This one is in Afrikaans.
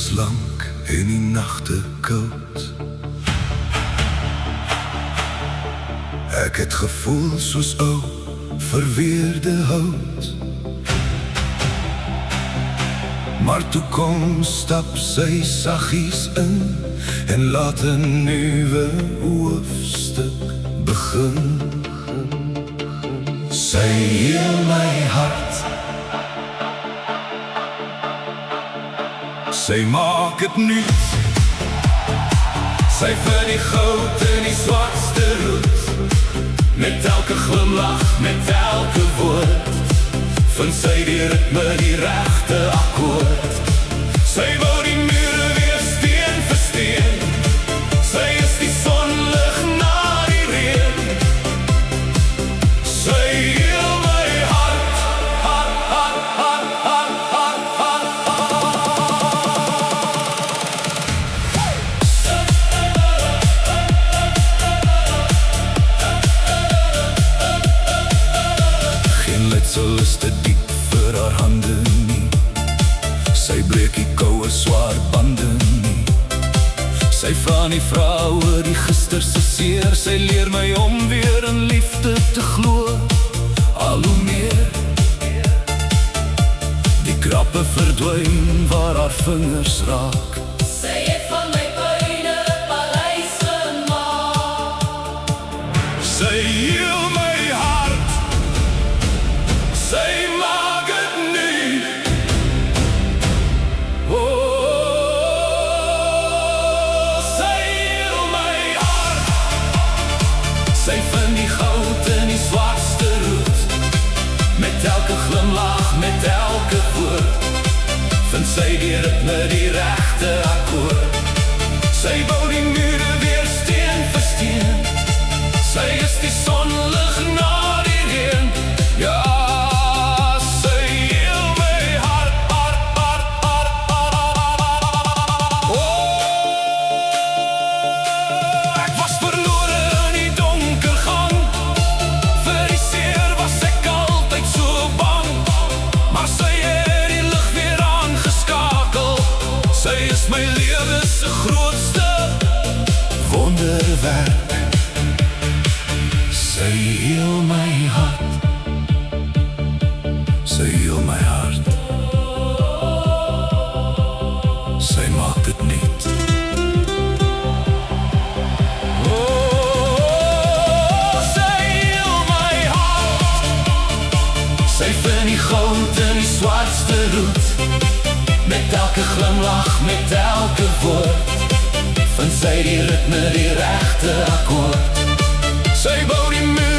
dags lank en die nagte koud. Ek het gevoel soos ou, verweerde hout. Maar toe kom stap sy saggies in en laat 'n nuwe hoofstuk begin. Sy heel my hart, sy maak het nuut. Sy vir die goud in die swartste roet. Met elke glimlach, met elke woord, vind sy die ritme, die regte akkoord. Sy wou die mure weer steen vir steen. Sy is die sonlig na die reën. Sy heel my hart, hart, hart, hart, hart, hart, hart, Geen letsel is te diep vir haar hande nie. Sy breek die koue swaar bande nie. Sy vra nie vrou oor die gister se seer. Sy leer my om weer in liefde te glo. Al hoe meer die krappe verdwyn waar haar vingers raak. Sy het van my pyne paleis gemaak. Sy heel my hart, sy maak het nu. Oh, sy heel my hart, sy vind die goud in die swartste roet. Met elke glimlach, met elke woord, vind sy die ritme, die regte akkoord. Sy bou die mure weer steen vir steen. Sy is die sonlig na die reën. Ja, sy heel my hart, hart, hart, hart, hart, hart, hart. Oh, ek was verlore in die donker gang. Vir die seer was ek altyd so bang. Maar sy het die lig weer aangeskakel. Sy is my lewe se grootste wonderwerk. Sy heel my hart, sy heel my hart. Sy maak dit nuut. Oh, sy heel my hart, sy vind die goud in die swartste roet. Met elke glimlach, met elke woord, vind sy die ritme, die regte akkoord. Sy bou die muur